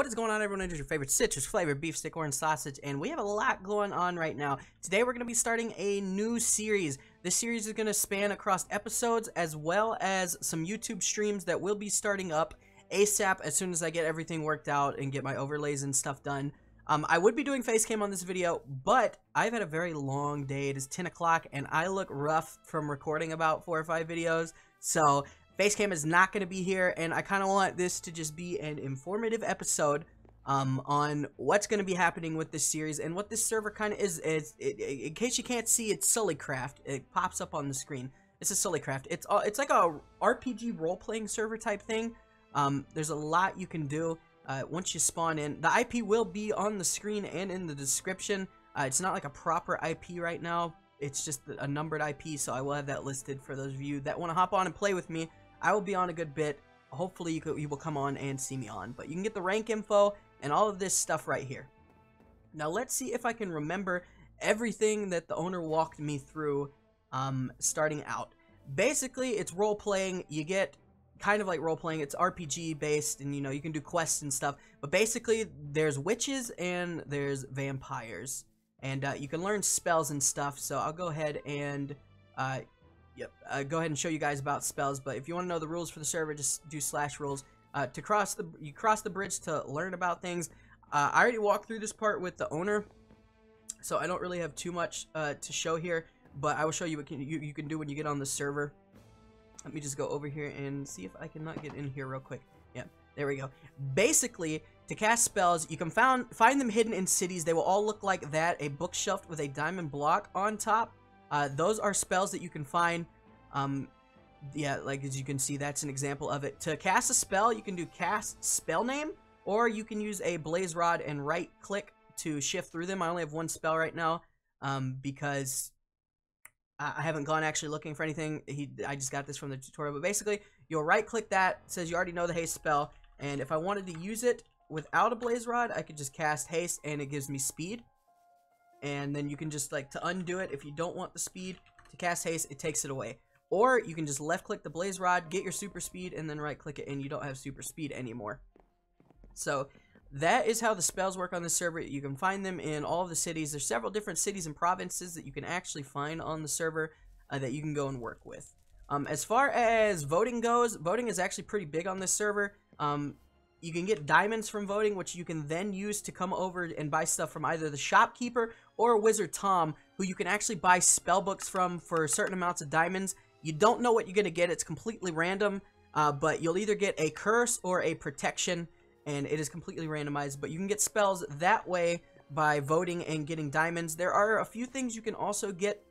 is going on, everyone? It is your favorite citrus flavored beef stick, orange sausage, and we have a lot going on right now. Today we're going to be starting a new series. This series is going to span across episodes as well as some YouTube streams that will be starting up ASAP as soon as I get everything worked out and get my overlays and stuff done. I would be doing face cam on this video, but I've had a very long day. It is 10 o'clock and I look rough from recording about 4 or 5 videos, so Facecam is not going to be here, and I kind of want this to just be an informative episode on what's going to be happening with this series and what this server kind of is. In case you can't see, it's Sullycraft. It pops up on the screen. This is Sullycraft. It's like a RPG role-playing server type thing. There's a lot you can do once you spawn in. The IP will be on the screen and in the description. It's not like a proper IP right now. It's just a numbered IP, so I will have that listed for those of you that want to hop on and play with me. I will be on a good bit. Hopefully you will come on and see me on. But you can get the rank info and all of this stuff right here. Now let's see if I can remember everything that the owner walked me through starting out. Basically, it's role-playing. You get kind of like role-playing. It's RPG based, and you can do quests and stuff. But basically, there's witches and there's vampires. And you can learn spells and stuff. So I'll go ahead and go ahead and show you guys about spells. But if you want to know the rules for the server, just do /rules. You cross the bridge to learn about things. I already walked through this part with the owner, so I don't really have too much to show here. But I will show you what you can do when you get on the server. Let me just go over here and see if I cannot get in here real quick. Yeah, there we go. Basically, to cast spells, you can find them hidden in cities. They will all look like that, a bookshelf with a diamond block on top. Those are spells that you can find. Yeah, like as you can see, that's an example of it. To cast a spell, you can do cast spell name, or you can use a blaze rod and right click to shift through them. I only have one spell right now because I haven't gone actually looking for anything. I just got this from the tutorial. But basically, you'll right click that. It says you already know the haste spell, and if I wanted to use it without a blaze rod, I could just cast haste and it gives me speed. And then you can just, like, to undo it, if you don't want the speed to cast haste, it takes it away. Or you can just left click the blaze rod, get your super speed, and then right click it, and you don't have super speed anymore. So that is how the spells work on the server. You can find them in all of the cities. There's several different cities and provinces that you can actually find on the server that you can go and work with. As far as voting goes, voting is actually pretty big on this server. You can get diamonds from voting, which you can then use to come over and buy stuff from either the shopkeeper or Wizard Tom, who you can actually buy spell books from for certain amounts of diamonds. You don't know what you're going to get. It's completely random, but you'll either get a curse or a protection, and it is completely randomized. But you can get spells that way by voting and getting diamonds. There are a few things you can also get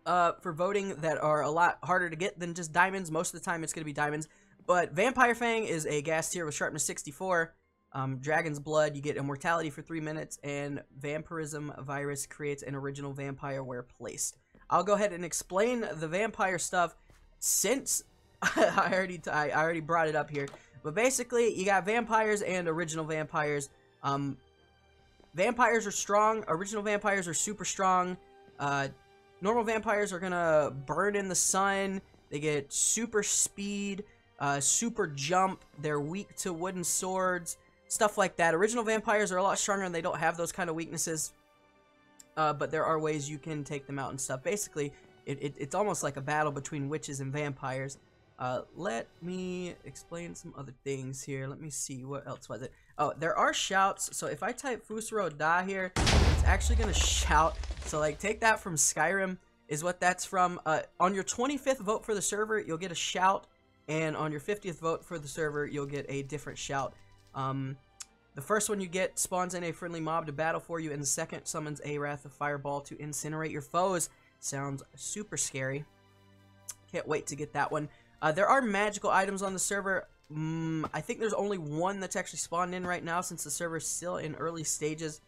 for voting that are a lot harder to get than just diamonds. Most of the time, it's going to be diamonds. But Vampire Fang is a gas tier with sharpness 64. Dragon's Blood, you get immortality for 3 minutes, and Vampirism Virus creates an original vampire where placed. I'll go ahead and explain the vampire stuff since I already brought it up here. But basically, you got vampires and original vampires. Vampires are strong. Original vampires are super strong. Normal vampires are gonna burn in the sun. They get super speed. Super jump, they're weak to wooden swords, stuff like that. Original vampires are a lot stronger and they don't have those kind of weaknesses, but there are ways you can take them out and stuff. Basically, it's almost like a battle between witches and vampires. Let me explain some other things here. Let me see, what else was it? Oh, there are shouts. So if I type Fusro Da here, it's actually going to shout. So like, take that from Skyrim is what that's from. On your 25th vote for the server, you'll get a shout. And on your 50th vote for the server, you'll get a different shout. The first one you get spawns in a friendly mob to battle for you, and the second summons a Wrath of Fireball to incinerate your foes. Sounds super scary. Can't wait to get that one. There are magical items on the server. I think there's only one that's actually spawned in right now since the server's still in early stages.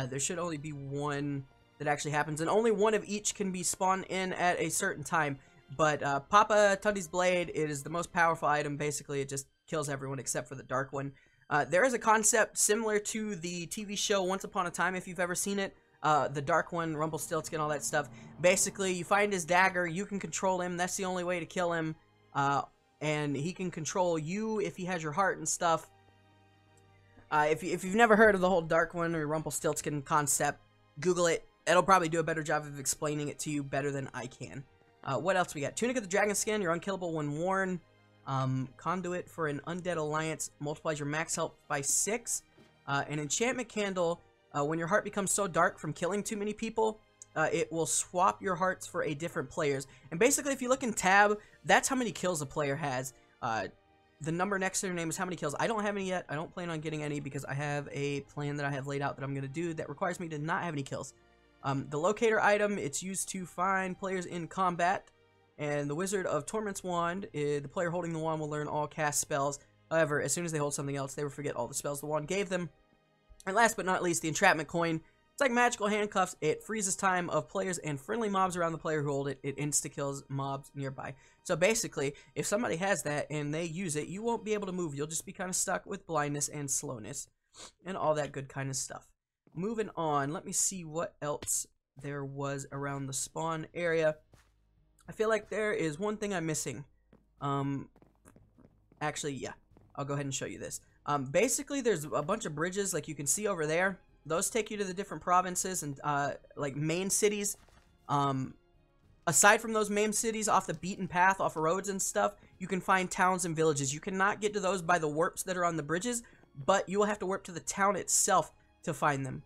There should only be one that actually happens, and only one of each can be spawned in at a certain time. But Papa Tundi's Blade is the most powerful item. Basically, it just kills everyone except for the dark one. There is a concept similar to the TV show Once Upon a Time, if you've ever seen it. The dark one, Rumpelstiltskin, all that stuff. Basically, you find his dagger, you can control him. That's the only way to kill him. And he can control you if he has your heart and stuff. If you've never heard of the whole Dark One or Rumpelstiltskin concept, Google it. It'll probably do a better job of explaining it to you better than I can. What else we got? Tunic of the Dragon Skin, you're unkillable when worn. Conduit for an Undead Alliance multiplies your max health by 6. An Enchantment Candle, when your heart becomes so dark from killing too many people, it will swap your hearts for a different player's. And basically, if you look in tab, that's how many kills a player has. The number next to their name is how many kills. I don't have any yet. I don't plan on getting any because I have a plan that I have laid out that I'm going to do that requires me to not have any kills. The Locator Item, it's used to find players in combat. And the Wizard of Torment's Wand, the player holding the wand will learn all cast spells. However, as soon as they hold something else, they will forget all the spells the wand gave them. And last but not least, the Entrapment Coin. It's like magical handcuffs. It freezes time of players and friendly mobs around the player who hold it. It insta-kills mobs nearby. So basically, if somebody has that and they use it, you won't be able to move. You'll just be kind of stuck with blindness and slowness and all that good kind of stuff. Moving on, let me see what else there was around the spawn area. I feel like there is one thing I'm missing. Actually, yeah. I'll go ahead and show you this. Basically, there's a bunch of bridges like you can see over there. Those take you to the different provinces and like main cities. Aside from those main cities off the beaten path, off roads and stuff, you can find towns and villages. You cannot get to those by the warps that are on the bridges, but you will have to warp to the town itself to find them.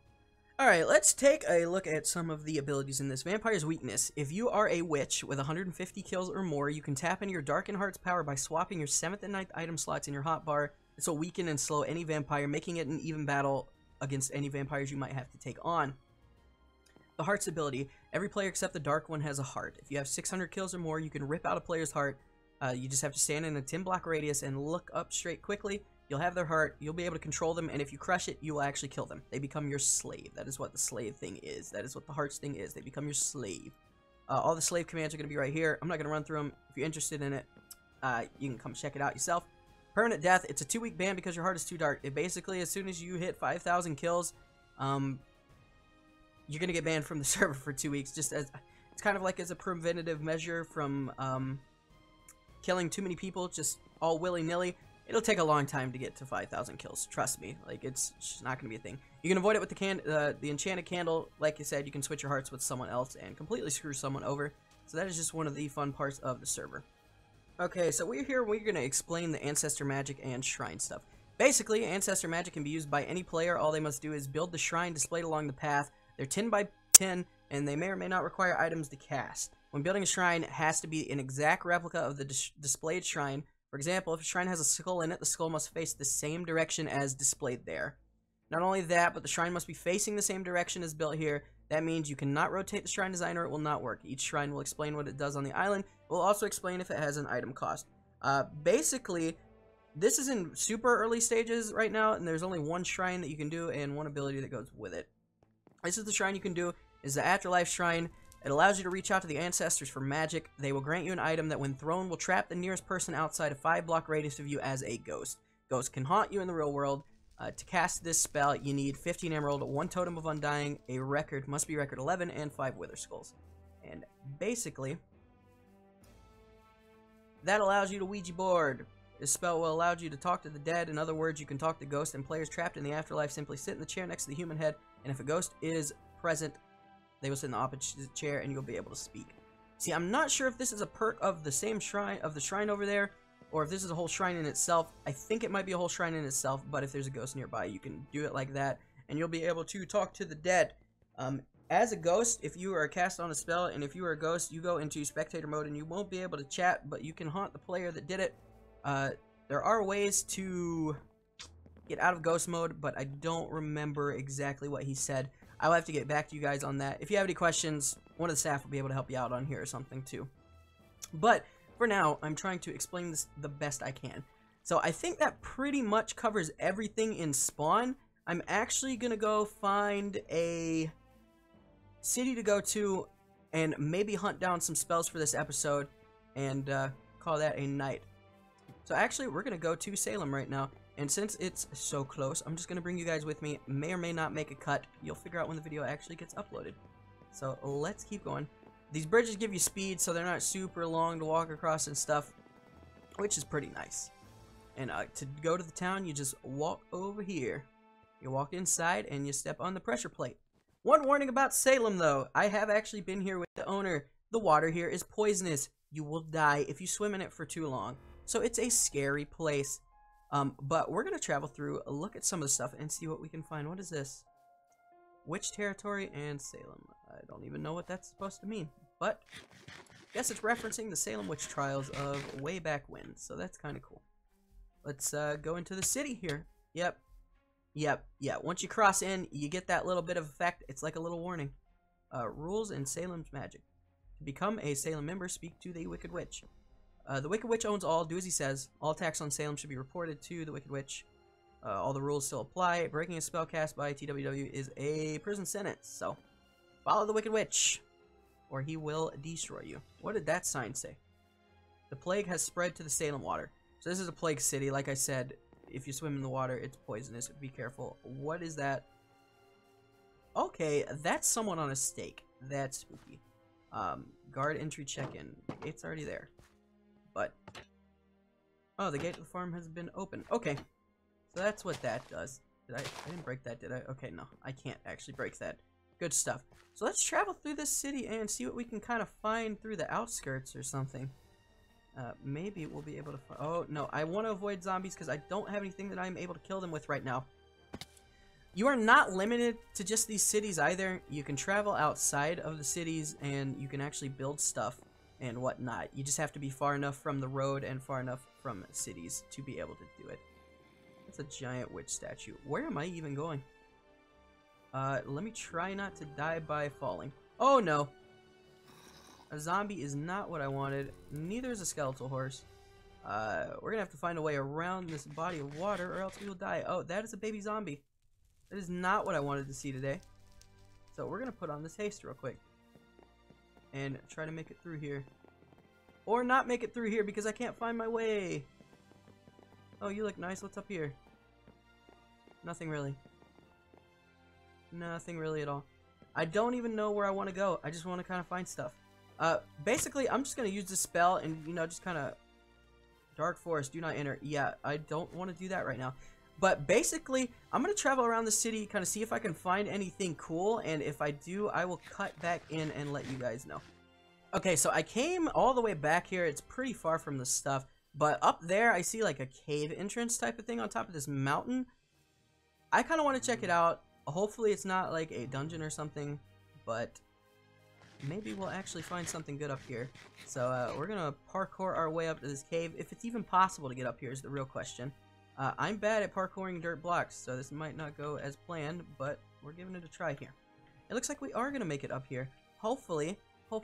Alright, let's take a look at some of the abilities in this. Vampire's Weakness. If you are a witch with 150 kills or more, you can tap into your Darkened Heart's power by swapping your 7th and 9th item slots in your hotbar. This will weaken and slow any vampire, making it an even battle against any vampires you might have to take on. The Heart's ability. Every player except the Dark One has a heart. If you have 600 kills or more, you can rip out a player's heart. You just have to stand in a 10-block radius and look up straight quickly. You'll have their heart, you'll be able to control them, and if you crush it, you will actually kill them. They become your slave. That is what the slave thing is. That is what the hearts thing is. They become your slave. All the slave commands are going to be right here. I'm not going to run through them. If you're interested in it, you can come check it out yourself. Permanent Death. It's a 2-week ban because your heart is too dark. It basically, as soon as you hit 5,000 kills, you're going to get banned from the server for 2 weeks. Just as it's kind of like as a preventative measure from killing too many people, just all willy-nilly. It'll take a long time to get to 5,000 kills. Trust me. Like, it's just not going to be a thing. You can avoid it with the Enchanted Candle. Like I said, you can switch your hearts with someone else and completely screw someone over. So that is just one of the fun parts of the server. Okay, so we're going to explain the Ancestor magic and shrine stuff. Basically, Ancestor magic can be used by any player. All they must do is build the shrine displayed along the path. They're 10 by 10, and they may or may not require items to cast. When building a shrine, it has to be an exact replica of the displayed shrine. For example, if a shrine has a skull in it, the skull must face the same direction as displayed there. Not only that, but the shrine must be facing the same direction as built here. That means you cannot rotate the shrine design or it will not work. Each shrine will explain what it does on the island. It will also explain if it has an item cost. Basically, this is in super early stages right now, and there's only one shrine that you can do and one ability that goes with it. This is the shrine you can do, is the Afterlife Shrine. It allows you to reach out to the ancestors for magic. They will grant you an item that when thrown will trap the nearest person outside a 5-block radius of you as a ghost. Ghosts can haunt you in the real world. To cast this spell, you need 15 emerald, 1 totem of undying, a record, must be record 11, and 5 wither skulls. And basically, that allows you to Ouija board. This spell will allow you to talk to the dead. In other words, you can talk to ghosts, and players trapped in the afterlife simply sit in the chair next to the human head, and if a ghost is present, they will sit in the opposite chair and you'll be able to speak. See, I'm not sure if this is a perk of the same shrine, of the shrine over there, or if this is a whole shrine in itself. I think it might be a whole shrine in itself, but if there's a ghost nearby, you can do it like that, and you'll be able to talk to the dead. As a ghost, if you are cast on a spell, and if you are a ghost, you go into spectator mode, and you won't be able to chat, but you can haunt the player that did it. There are ways to get out of ghost mode, but I don't remember exactly what he said. I'll have to get back to you guys on that. If you have any questions, one of the staff will be able to help you out on here or something too. But for now, I'm trying to explain this the best I can. So I think that pretty much covers everything in Spawn. I'm actually going to go find a city to go to and maybe hunt down some spells for this episode and call that a night. So actually, we're going to go to Salem right now. And since it's so close, I'm just going to bring you guys with me. May or may not make a cut. You'll figure out when the video actually gets uploaded. So let's keep going. These bridges give you speed, so they're not super long to walk across and stuff, which is pretty nice. And to go to the town, you just walk over here. You walk inside and you step on the pressure plate. One warning about Salem, though. I have actually been here with the owner. The water here is poisonous. You will die if you swim in it for too long. So it's a scary place. But we're going to travel through, look at some of the stuff, and see what we can find. What is this? Witch territory and Salem. I don't even know what that's supposed to mean. But I guess it's referencing the Salem witch trials of way back when. So that's kind of cool. Let's go into the city here. Yep. Once you cross in, you get that little bit of effect. It's like a little warning. Rules in Salem's magic. To become a Salem member, speak to the Wicked Witch. The Wicked Witch owns all. Do as he says. All attacks on Salem should be reported to the Wicked Witch. All the rules still apply. Breaking a spell cast by TWW is a prison sentence. So, follow the Wicked Witch, or he will destroy you. What did that sign say? The plague has spread to the Salem water. So this is a plague city. Like I said, if you swim in the water, it's poisonous. Be careful. What is that? Okay, that's someone on a stake. That's spooky. Guard entry check-in. The gate's already there. But, oh, the gate to the farm has been opened. Okay, so that's what that does. I didn't break that, did I? Okay, no, I can't actually break that. Good stuff. So let's travel through this city and see what we can kind of find through the outskirts or something. Maybe we'll be able to find... Oh, no, I want to avoid zombies because I don't have anything that I'm able to kill them with right now. You are not limited to just these cities either. You can travel outside of the cities and you can actually build stuff and whatnot. You just have to be far enough from the road and far enough from cities to be able to do it. That's a giant witch statue. Where am I even going? Let me try not to die by falling. Oh no! A zombie is not what I wanted. Neither is a skeletal horse. We're gonna have to find a way around this body of water or else we will die. Oh, that is a baby zombie. That is not what I wanted to see today. So we're gonna put on this haste real quick. And try to make it through here. Or not make it through here because I can't find my way. Oh, you look nice. What's up here? Nothing really. Nothing really at all. I don't even know where I want to go. I just want to kind of find stuff. Basically, I'm just going to use this spell and, you know, just kind of... Dark Forest, do not enter. Yeah, I don't want to do that right now. But basically, I'm going to travel around the city, kind of see if I can find anything cool. And if I do, I will cut back in and let you guys know. Okay, so I came all the way back here. It's pretty far from the stuff. But up there, I see like a cave entrance type of thing on top of this mountain. I kind of want to check it out. Hopefully it's not like a dungeon or something, but maybe we'll actually find something good up here. So we're going to parkour our way up to this cave. If it's even possible to get up here is the real question. I'm bad at parkouring dirt blocks, so this might not go as planned, but we're giving it a try here. It looks like we are going to make it up here. Hopefully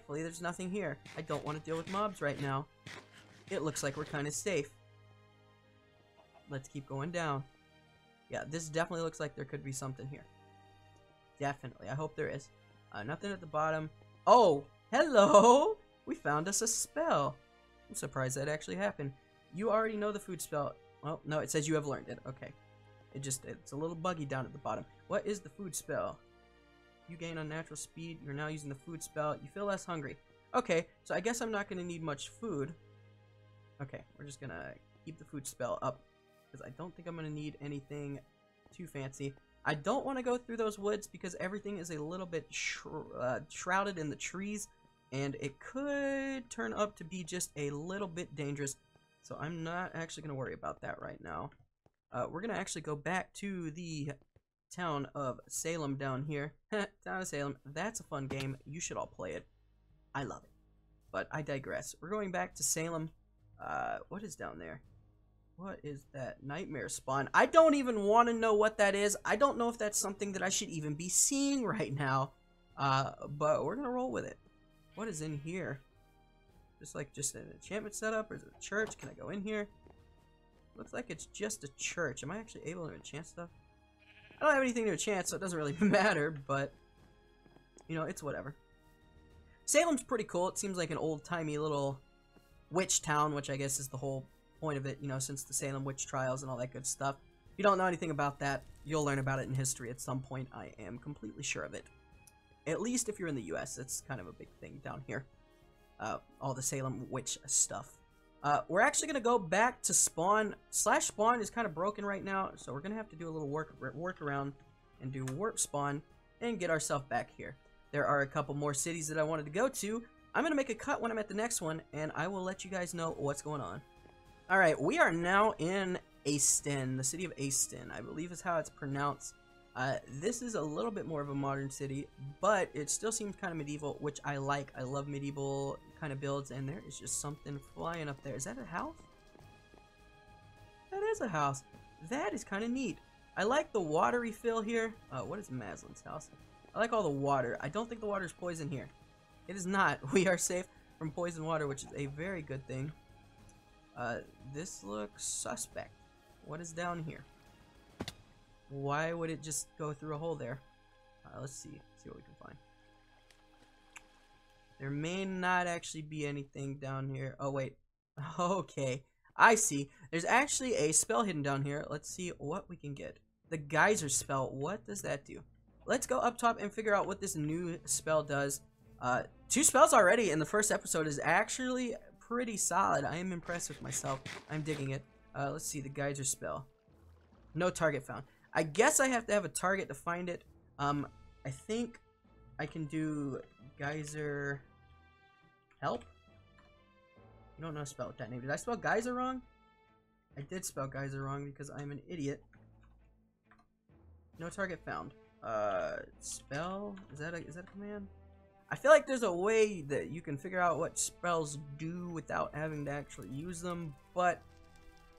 there's nothing here. I don't want to deal with mobs right now. It looks like we're kind of safe. Let's keep going down. Yeah, this definitely looks like there could be something here. Definitely. I hope there is. Nothing at the bottom. Oh, hello! We found us a spell. I'm surprised that actually happened. You already know the food spell. Well, no, it says you have learned it. Okay. It's a little buggy down at the bottom. What is the food spell? You gain unnatural speed. You're now using the food spell. You feel less hungry. Okay, so I guess I'm not going to need much food. Okay, we're just going to keep the food spell up. Because I don't think I'm going to need anything too fancy. I don't want to go through those woods because everything is a little bit shrouded in the trees. And it could turn up to be just a little bit dangerous. So I'm not actually going to worry about that right now. We're going to actually go back to the town of Salem down here. Town of Salem. That's a fun game. You should all play it. I love it. But I digress. We're going back to Salem. What is down there? What is that? Nightmare spawn. I don't even want to know what that is. I don't know if that's something that I should even be seeing right now. But we're going to roll with it. What is in here? Just an enchantment setup? Or is it a church? Can I go in here? Looks like it's just a church. Am I actually able to enchant stuff? I don't have anything to enchant, so it doesn't really matter. But, you know, it's whatever. Salem's pretty cool. It seems like an old-timey little witch town, which I guess is the whole point of it, you know, since the Salem witch trials and all that good stuff. If you don't know anything about that, you'll learn about it in history at some point. I am completely sure of it. At least if you're in the US, it's kind of a big thing down here. All the Salem witch stuff. We're actually gonna go back to spawn. /spawn is kind of broken right now, so we're gonna have to do a little work around and do warp spawn and get ourselves back here. There are a couple more cities that I wanted to go to. I'm gonna make a cut when I'm at the next one, and I will let you guys know what's going on. All right, we are now in Aston, the city of Aston, I believe is how it's pronounced. This is a little bit more of a modern city, but it still seems kind of medieval, which I like. I love medieval kind of builds, and there is just something flying up there. Is that a house? That is a house. That is kind of neat. I like the water refill here. What is Maslin's house? I like all the water. I don't think the water is poison here. It is not. We are safe from poison water, which is a very good thing. This looks suspect. What is down here? Why would it just go through a hole there? Let's see what we can find. There may not actually be anything down here. Oh, wait. Okay. I see. There's actually a spell hidden down here. Let's see what we can get. The geyser spell. What does that do? Let's go up top and figure out what this new spell does. 2 spells already in the first episode is actually pretty solid. I am impressed with myself. I'm digging it. Let's see the geyser spell. No target found. I guess I have to have a target to find it. I think I can do geyser help. You don't know how to spell with that name. Did I spell geyser wrong? I did spell geyser wrong because I'm an idiot. No target found. Spell? Is that a command? I feel like there's a way that you can figure out what spells do without having to actually use them, but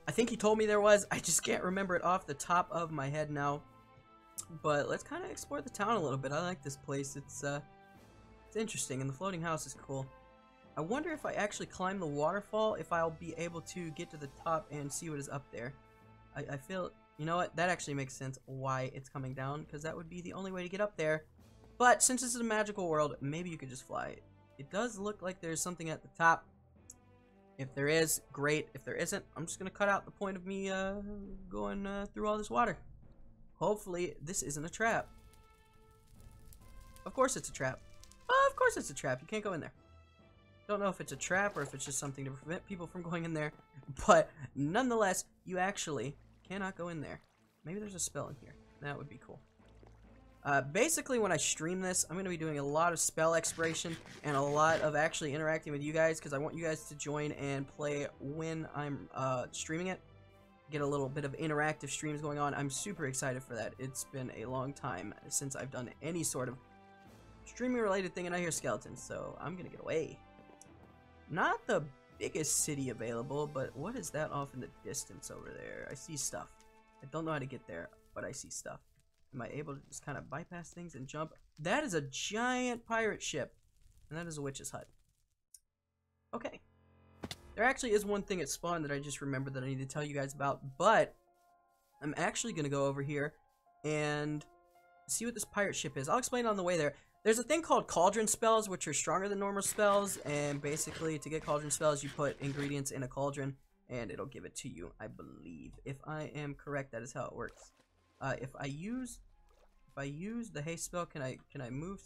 I think he told me there was. I just can't remember it off the top of my head now. But let's kind of explore the town a little bit. I like this place. It's interesting, and the floating house is cool. I wonder if I actually climb the waterfall, if I'll be able to get to the top and see what is up there. I feel, you know what, that actually makes sense why it's coming down, because that would be the only way to get up there. But since this is a magical world, maybe you could just fly. It does look like there's something at the top. If there is, great. If there isn't, I'm just going to cut out the point of me going through all this water. Hopefully, this isn't a trap. Of course it's a trap. Of course it's a trap. You can't go in there. Don't know if it's a trap or if it's just something to prevent people from going in there. But nonetheless, you actually cannot go in there. Maybe there's a spell in here. That would be cool. Basically, when I stream this, I'm going to be doing a lot of spell exploration and a lot of actually interacting with you guys, because I want you guys to join and play when I'm streaming it. Get a little bit of interactive streams going on. I'm super excited for that. It's been a long time since I've done any sort of streaming related thing, and I hear skeletons, so I'm going to get away. Not the biggest city available, but what is that off in the distance over there? I see stuff. I don't know how to get there, but I see stuff. Am I able to just kind of bypass things and jump? That is a giant pirate ship. And that is a witch's hut. Okay. There actually is one thing at spawn that I just remembered that I need to tell you guys about. But I'm actually going to go over here and see what this pirate ship is. I'll explain it on the way there. There's a thing called Cauldron Spells, which are stronger than normal spells. And basically, to get Cauldron Spells, you put ingredients in a cauldron. And it'll give it to you, I believe. If I am correct, that is how it works. If I use the haste spell, can I move?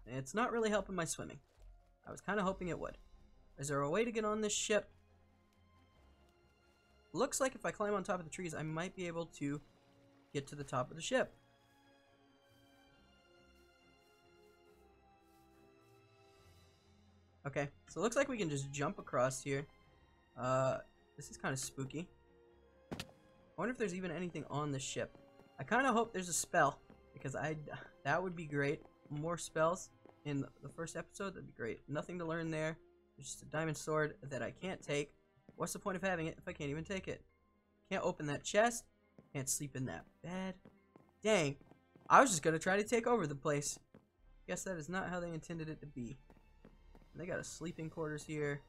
It's not really helping my swimming. I was kind of hoping it would. Is there a way to get on this ship? Looks like if I climb on top of the trees, I might be able to get to the top of the ship. Okay, so it looks like we can just jump across here. This is kind of spooky. I wonder if there's even anything on the ship. I kind of hope there's a spell, because that would be great. More spells in the first episode, that'd be great. Nothing to learn there. There's just a diamond sword that I can't take. What's the point of having it if I can't even take it? Can't open that chest. Can't sleep in that bed. Dang. I was just going to try to take over the place. Guess that is not how they intended it to be. They got a sleeping quarters here.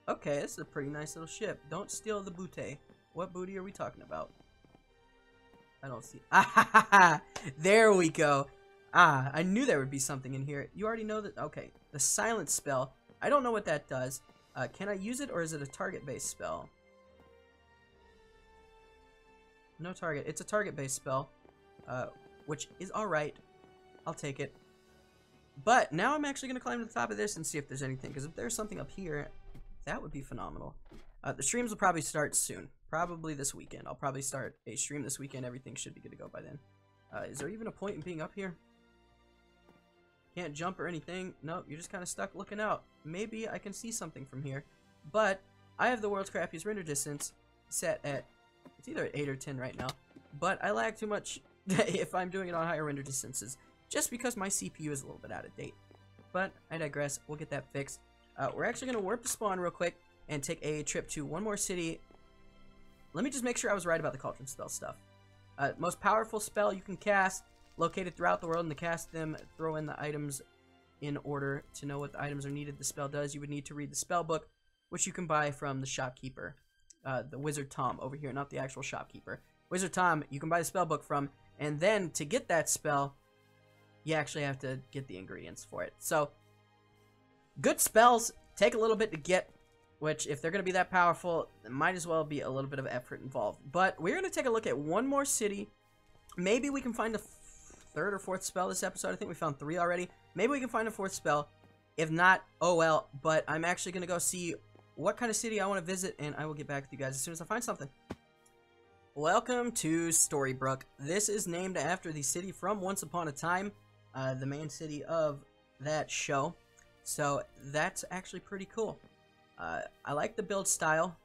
Okay, this is a pretty nice little ship. Don't steal the booty. What booty are we talking about? I don't see. Ah, there we go. Ah, I knew there would be something in here. You already know that. Okay, the silence spell. I don't know what that does. Can I use it, or is it a target-based spell? No target. It's a target-based spell, which is alright. I'll take it. But now I'm actually going to climb to the top of this and see if there's anything. Because if there's something up here, that would be phenomenal. The streams will probably start soon. Probably this weekend. I'll probably start a stream this weekend. Everything should be good to go by then. Is there even a point in being up here? Can't jump or anything. Nope, you're just kind of stuck looking out. Maybe I can see something from here. But I have the world's crappiest render distance set at, it's either at 8 or 10 right now. But I lag too much if I'm doing it on higher render distances. Just because my CPU is a little bit out of date. But I digress. We'll get that fixed. We're actually going to warp to spawn real quick and take a trip to one more city. Let me just make sure I was right about the Cauldron Spell stuff. Most powerful spell you can cast, located throughout the world, and to cast them, throw in the items in order. To know what the items are needed the spell does, you would need to read the spell book, which you can buy from the shopkeeper. The Wizard Tom over here, not the actual shopkeeper. Wizard Tom, you can buy the spell book from, and then to get that spell, you actually have to get the ingredients for it. So, good spells take a little bit to get, which, if they're going to be that powerful, it might as well be a little bit of effort involved. But we're going to take a look at one more city. Maybe we can find a third or fourth spell this episode. I think we found 3 already. Maybe we can find a 4th spell. If not, oh well. But I'm actually going to go see what kind of city I want to visit, and I will get back with you guys as soon as I find something. Welcome to Storybrooke. This is named after the city from Once Upon a Time, the main city of that show. So that's actually pretty cool. I like the build style.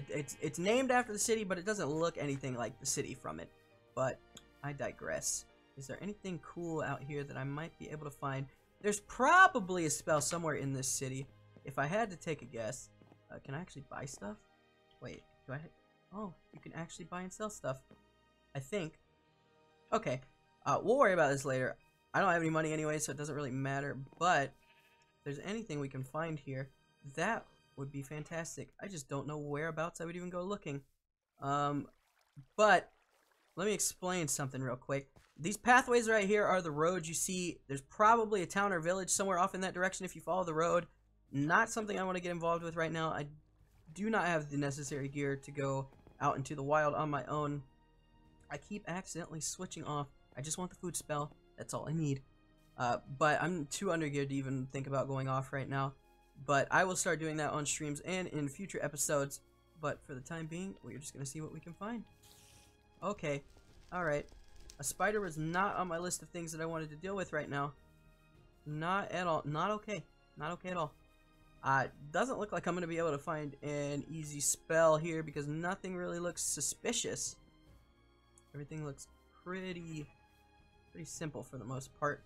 It's named after the city, but it doesn't look anything like the city from it. But I digress. Is there anything cool out here that I might be able to find? There's probably a spell somewhere in this city. If I had to take a guess, can I actually buy stuff? Wait, do I? Oh, you can actually buy and sell stuff. I think. Okay, we'll worry about this later. I don't have any money anyway, so it doesn't really matter. But if there's anything we can find here, that would be fantastic. I just don't know whereabouts I would even go looking. But let me explain something real quick. These pathways right here are the roads you see. There's probably a town or village somewhere off in that direction if you follow the road. Not something I want to get involved with right now. I do not have the necessary gear to go out into the wild on my own. I keep accidentally switching off. I just want the food spell. That's all I need. But I'm too undergeared to even think about going off right now. But I will start doing that on streams and in future episodes. But for the time being, we're just going to see what we can find. Okay. Alright. A spider was not on my list of things that I wanted to deal with right now. Not at all. Not okay. Not okay at all. Doesn't look like I'm going to be able to find an easy spell here because nothing really looks suspicious. Everything looks pretty simple for the most part.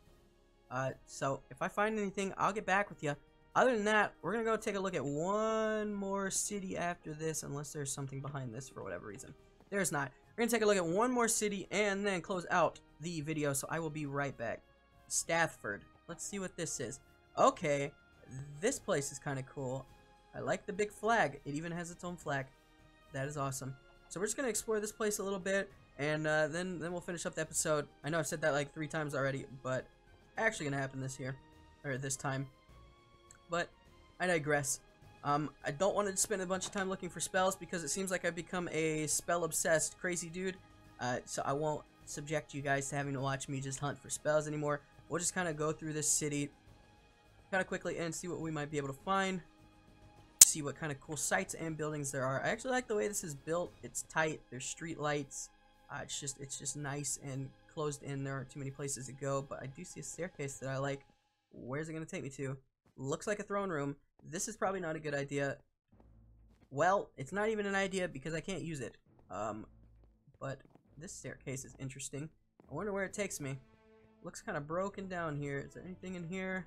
So if I find anything, I'll get back with you. Other than that, we're going to go take a look at one more city after this, unless there's something behind this for whatever reason. There's not. We're going to take a look at one more city and then close out the video, so I will be right back. Stafford. Let's see what this is. Okay, this place is kind of cool. I like the big flag. It even has its own flag. That is awesome. So we're just going to explore this place a little bit, and then we'll finish up the episode. I know I've said that like 3 times already, but actually going to happen this time. But I digress. I don't want to spend a bunch of time looking for spells because it seems like I've become a spell-obsessed crazy dude. So I won't subject you guys to having to watch me just hunt for spells anymore. We'll just kind of go through this city kind of quickly and see what we might be able to find. See what kind of cool sites and buildings there are. I actually like the way this is built. It's tight. There's street lights. It's just nice and closed in. There aren't too many places to go, but I do see a staircase that I like. Where's it going to take me to? Looks like a throne room. This is probably not a good idea. Well, it's not even an idea because I can't use it. But this staircase is interesting. I wonder where it takes me. Looks kind of broken down here. Is there anything in here?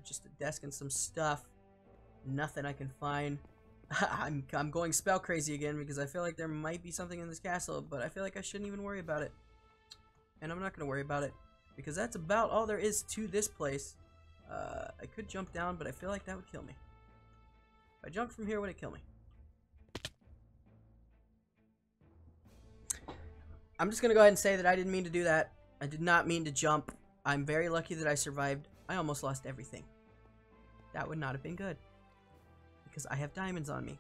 Just a desk and some stuff. Nothing I can find. I'm going spell crazy again because I feel like there might be something in this castle, but I feel like I shouldn't even worry about it. And I'm not going to worry about it because that's about all there is to this place. I could jump down, but I feel like that would kill me. If I jumped from here, would it kill me? I'm just going to go ahead and say that I didn't mean to do that. I did not mean to jump. I'm very lucky that I survived. I almost lost everything. That would not have been good. Because I have diamonds on me.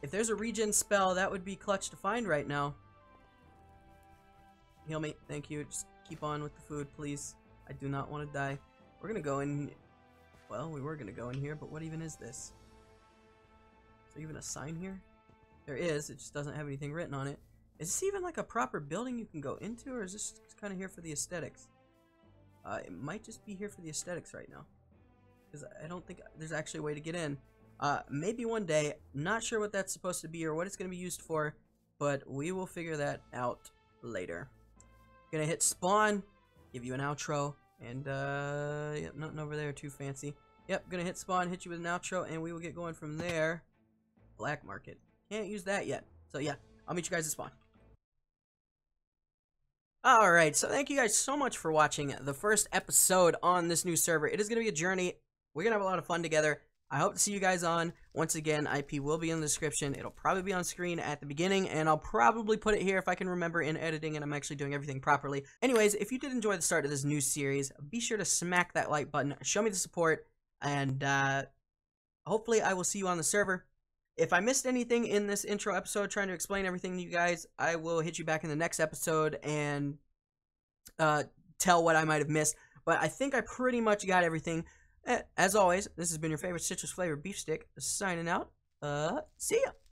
If there's a regen spell, that would be clutch to find right now. Heal me. Thank you. Just keep on with the food, please. I do not want to die. We're going to go in... Well, we were going to go in here, but what even is this? there even a sign here? There is, it just doesn't have anything written on it. Is this even like a proper building you can go into, or is this kind of here for the aesthetics? It might just be here for the aesthetics right now, because I don't think there's actually a way to get in. Maybe one day. Not sure what that's supposed to be or what it's going to be used for, but we will figure that out later. Gonna hit spawn, give you an outro, and yep, nothing over there too fancy. Yep, gonna hit spawn, hit you with an outro, and we will get going from there. Black market. Can't use that yet. So yeah, I'll meet you guys at spawn. Alright, so thank you guys so much for watching the first episode on this new server. It is going to be a journey. We're going to have a lot of fun together. I hope to see you guys on. Once again, IP will be in the description. It'll probably be on screen at the beginning, and I'll probably put it here if I can remember in editing and I'm actually doing everything properly. Anyways, if you did enjoy the start of this new series, be sure to smack that like button, show me the support, and hopefully I will see you on the server. If I missed anything in this intro episode trying to explain everything to you guys, I will hit you back in the next episode and tell what I might have missed. But I think I pretty much got everything. As always, this has been your favorite citrus flavored beef stick, signing out. See ya!